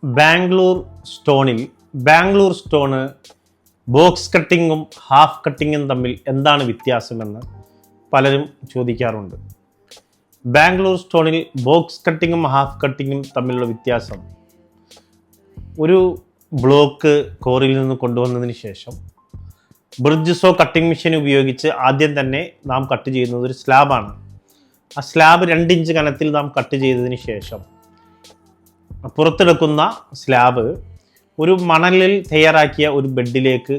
Bangalore stone box കട്ടിങ്ങും half കട്ടിങ്ങും തമ്മിൽ എന്താണ് വ്യത്യാസമെന്ന് പലരും ചോദിക്കാറുണ്ട്. ബാംഗ്ലൂർ സ്റ്റോണിൽ ബോക്സ് കട്ടിങ്ങും ഹാഫ് കട്ടിങ്ങും തമ്മിലുള്ള വ്യത്യാസം, ഒരു ബ്ലോക്ക് കോറിയിൽ നിന്ന് കൊണ്ടുവന്നതിന് ശേഷം ബ്രിഡ്ജസോ കട്ടിംഗ് മെഷീൻ ഉപയോഗിച്ച് ആദ്യം തന്നെ നാം കട്ട് ചെയ്യുന്നത് ഒരു സ്ലാബാണ്. ആ സ്ലാബ് 2 ഇഞ്ച് കനത്തിൽ നാം കട്ട് ചെയ്തതിന് ശേഷം പുറത്തെടുക്കുന്ന സ്ലാബ് ഒരു മണലിൽ തയ്യാറാക്കിയ ഒരു ബെഡിലേക്ക്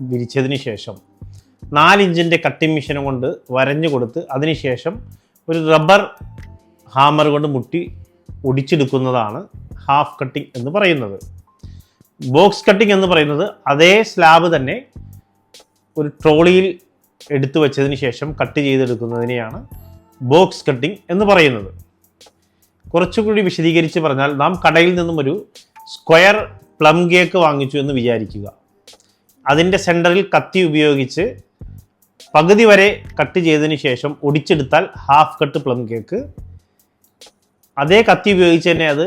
വിരിച്ചതിന് ശേഷം 4 ഇഞ്ചിൻ്റെ കട്ടിംഗ് മെഷീൻ കൊണ്ട് വരഞ്ഞു കൊടുത്ത് അതിനുശേഷം ഒരു റബ്ബർ ഹാമർ കൊണ്ട് മുട്ടി ഒടിച്ചെടുക്കുന്നതാണ് ഹാഫ് കട്ടിംഗ് എന്ന് പറയുന്നത്. ബോക്സ് കട്ടിംഗ് എന്ന് പറയുന്നത് അതേ സ്ലാബ് തന്നെ ഒരു ട്രോളിയിൽ എടുത്തു വെച്ചതിന് ശേഷം കട്ട് ചെയ്തെടുക്കുന്നതിനെയാണ് ബോക്സ് കട്ടിംഗ് എന്ന് പറയുന്നത്. കുറച്ചുകൂടി വിശദീകരിച്ച് പറഞ്ഞാൽ, നാം കടയിൽ നിന്നും ഒരു സ്ക്വയർ പ്ലം കേക്ക് വാങ്ങിച്ചു എന്ന് വിചാരിക്കുക. അതിൻ്റെ സെൻറ്ററിൽ കത്തി ഉപയോഗിച്ച് പകുതി വരെ കട്ട് ചെയ്തതിന് ശേഷം ഒടിച്ചെടുത്താൽ ഹാഫ് കട്ട് പ്ലം കേക്ക്. അതേ കത്തി ഉപയോഗിച്ച് തന്നെ അത്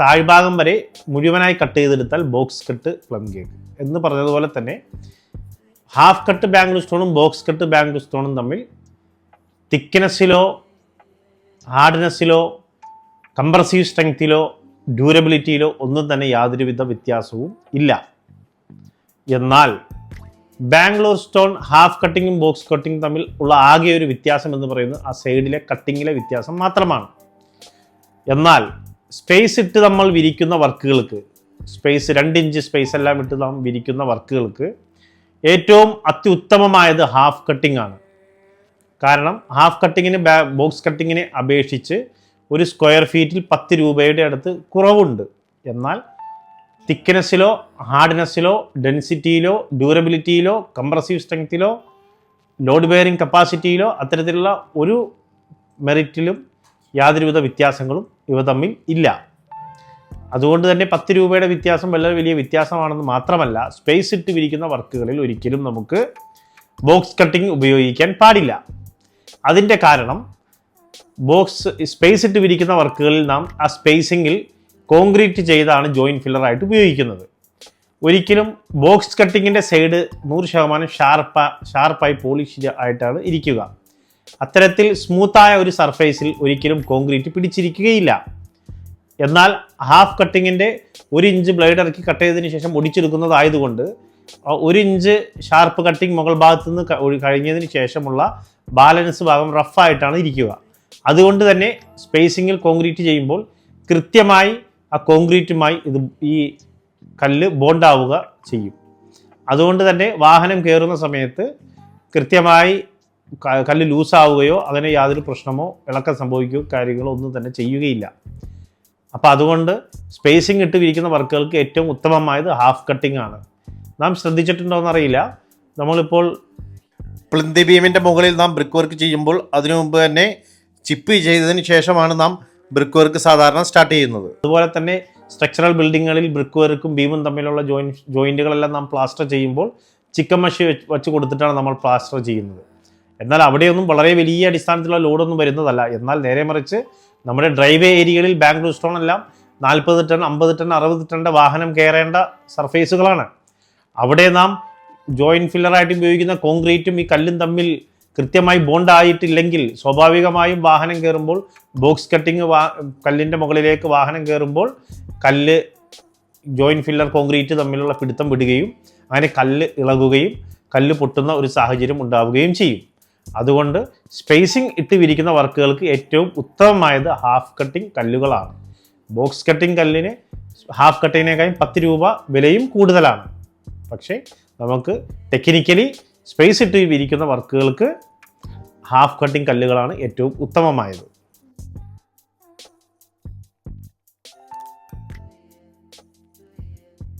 താഴ്ഭാഗം വരെ മുഴുവനായി കട്ട് ചെയ്തെടുത്താൽ ബോക്സ് കട്ട് പ്ലം കേക്ക് എന്ന് പറഞ്ഞതുപോലെ തന്നെ ഹാഫ് കട്ട് ബാംഗ്ലൂർ സ്റ്റോണും ബോക്സ് കട്ട് ബാംഗ്ലൂർ സ്റ്റോണും തമ്മിൽ തിക്നെസ്സിലോ ഹാർഡ്നെസ്സിലോ കംപ്രസീവ് സ്ട്രെങ്ത്തിലോ ഡ്യൂറബിലിറ്റിയിലോ ഒന്നും തന്നെ യാതൊരുവിധ വ്യത്യാസവും ഇല്ല. എന്നാൽ ബാംഗ്ലൂർ സ്റ്റോൺ ഹാഫ് കട്ടിങ്ങും ബോക്സ് കട്ടിങ്ങും തമ്മിൽ ഉള്ള ആകെ ഒരു വ്യത്യാസം എന്ന് പറയുന്നത് ആ സൈഡിലെ കട്ടിങ്ങിലെ വ്യത്യാസം മാത്രമാണ്. എന്നാൽ സ്പേസ് ഇട്ട് നമ്മൾ വിരിക്കുന്ന വർക്കുകൾക്ക്, 2 ഇഞ്ച് സ്പേസ് എല്ലാം ഇട്ട് നാം വിരിക്കുന്ന വർക്കുകൾക്ക് ഏറ്റവും അത്യുത്തമമായത് ഹാഫ് കട്ടിംഗ് ആണ്. കാരണം ഹാഫ് കട്ടിങ്ങിന് ബോക്സ് കട്ടിങ്ങിനെ അപേക്ഷിച്ച് ഒരു സ്ക്വയർ ഫീറ്റിൽ 10 രൂപയുടെ അടുത്ത് കുറവുണ്ട്. എന്നാൽ തിക്നെസ്സിലോ ഹാർഡ്നെസ്സിലോ ഡെൻസിറ്റിയിലോ ഡ്യൂറബിലിറ്റിയിലോ കംപ്രസീവ് സ്ട്രെങ്ത്തിലോ ലോഡ് ബെയറിംഗ് കപ്പാസിറ്റിയിലോ അത്തരത്തിലുള്ള ഒരു മെറിറ്റിലും യാതൊരുവിധ വ്യത്യാസങ്ങളും ഇവ തമ്മിൽ ഇല്ല. അതുകൊണ്ട് തന്നെ 10 രൂപയുടെ വ്യത്യാസം വളരെ വലിയ വ്യത്യാസമാണെന്ന് മാത്രമല്ല, സ്പേസ് ഇട്ട് വിരിക്കുന്ന വർക്കുകളിൽ ഒരിക്കലും നമുക്ക് ബോക്സ് കട്ടിംഗ് ഉപയോഗിക്കാൻ പാടില്ല. അതിൻ്റെ കാരണം, സ്പേസ് ഇട്ട് വിരിക്കുന്ന വർക്കുകളിൽ നാം ആ സ്പേസിങ്ങിൽ കോൺക്രീറ്റ് ചെയ്താണ് ജോയിൻറ്റ് ഫില്ലറായിട്ട് ഉപയോഗിക്കുന്നത്. ഒരിക്കലും ബോക്സ് കട്ടിങ്ങിൻ്റെ സൈഡ് 100% ഷാർപ്പായി പോളിഷ് ആയിട്ടാണ് ഇരിക്കുക. അത്തരത്തിൽ സ്മൂത്തായ ഒരു സർഫേസിൽ ഒരിക്കലും കോൺക്രീറ്റ് പിടിച്ചിരിക്കുകയില്ല. എന്നാൽ ഹാഫ് കട്ടിങ്ങിൻ്റെ 1 ഇഞ്ച് ബ്ലേഡ് ഇറക്കി കട്ട് ചെയ്തതിന് ശേഷം ഒടിച്ചെടുക്കുന്നതായതുകൊണ്ട് 1 ഇഞ്ച് ഷാർപ്പ് കട്ടിങ് മുകൾ ഭാഗത്തു നിന്ന് കഴിഞ്ഞതിന് ശേഷമുള്ള ബാലൻസ് ഭാഗം റഫായിട്ടാണ് ഇരിക്കുക. അതുകൊണ്ട് തന്നെ സ്പേസിങ്ങിൽ കോൺക്രീറ്റ് ചെയ്യുമ്പോൾ കൃത്യമായി ആ കോൺക്രീറ്റുമായി ഈ കല്ല് ബോണ്ടാവുക ചെയ്യും. അതുകൊണ്ട് തന്നെ വാഹനം കയറുന്ന സമയത്ത് കൃത്യമായി കല്ല് ലൂസാവുകയോ അങ്ങനെ യാതൊരു പ്രശ്നമോ ഇളക്കം സംഭവിക്കുകയോ കാര്യങ്ങളോ ഒന്നും തന്നെ ചെയ്യുകയില്ല. അപ്പോൾ അതുകൊണ്ട് സ്പേസിങ് ഇട്ട് വിരിക്കുന്ന വർക്കുകൾക്ക് ഏറ്റവും ഉത്തമമായത് ഹാഫ് കട്ടിംഗ് ആണ്. നാം ശ്രദ്ധിച്ചിട്ടുണ്ടോ എന്നറിയില്ല, നമ്മളിപ്പോൾ പ്ലിന്ത് ബീമിൻ്റെ മുകളിൽ നാം ബ്രിക്ക് വർക്ക് ചെയ്യുമ്പോൾ അതിനു മുമ്പ് തന്നെ ചിപ്പ് ചെയ്തതിന് ശേഷമാണ് നാം ബ്രിക്ക് വർക്ക് സാധാരണ സ്റ്റാർട്ട് ചെയ്യുന്നത്. അതുപോലെ തന്നെ സ്ട്രക്ചറൽ ബിൽഡിങ്ങുകളിൽ ബ്രിക്ക് വർക്കും ബീമും തമ്മിലുള്ള ജോയിൻറ്റുകളെല്ലാം നാം പ്ലാസ്റ്റർ ചെയ്യുമ്പോൾ ചിക്കൻ മഷി വെച്ച് കൊടുത്തിട്ടാണ് നമ്മൾ പ്ലാസ്റ്റർ ചെയ്യുന്നത്. എന്നാൽ അവിടെയൊന്നും വളരെ വലിയ അടിസ്ഥാനത്തിലുള്ള ലോഡൊന്നും വരുന്നതല്ല. എന്നാൽ നേരെ മറിച്ച് നമ്മുടെ ഡ്രൈവേ ഏരിയകളിൽ ബാംഗ്ലൂർ സ്റ്റോൺ എല്ലാം 40 ടൺ 50 ടൺ 60 ടണ്ണിൻ്റെ വാഹനം കയറേണ്ട സർഫേസുകളാണ്. അവിടെ നാം ജോയിൻറ്റ് ഫില്ലറായിട്ട് ഉപയോഗിക്കുന്ന കോൺക്രീറ്റും ഈ കല്ലും തമ്മിൽ കൃത്യമായി ബോണ്ടായിട്ടില്ലെങ്കിൽ സ്വാഭാവികമായും വാഹനം കയറുമ്പോൾ ബോക്സ് കട്ടിങ് കല്ലിൻ്റെ മുകളിലേക്ക് വാഹനം കയറുമ്പോൾ കല്ല് ജോയിൻറ്റ് ഫില്ലർ കോൺക്രീറ്റ് തമ്മിലുള്ള പിടുത്തം വിടുകയും അങ്ങനെ കല്ല് ഇളകുകയും കല്ല് പൊട്ടുന്ന ഒരു സാഹചര്യം ഉണ്ടാവുകയും ചെയ്യും. അതുകൊണ്ട് സ്പേസിംഗ് ഇട്ട് വിരിക്കുന്ന വർക്കുകൾക്ക് ഏറ്റവും ഉത്തമമായത് ഹാഫ് കട്ടിംഗ് കല്ലുകളാണ്. ബോക്സ് കട്ടിംഗ് കല്ലിന് ഹാഫ് കട്ടിങ്ങിനേക്കാളും 10 രൂപ വിലയും കൂടുതലാണ്. പക്ഷേ നമുക്ക് ടെക്നിക്കലി സ്പേസ് ഇട്ട് വിരിക്കുന്ന വർക്കുകൾക്ക് ഹാഫ് കട്ടിംഗ് കല്ലുകളാണ് ഏറ്റവും ഉത്തമമായത്.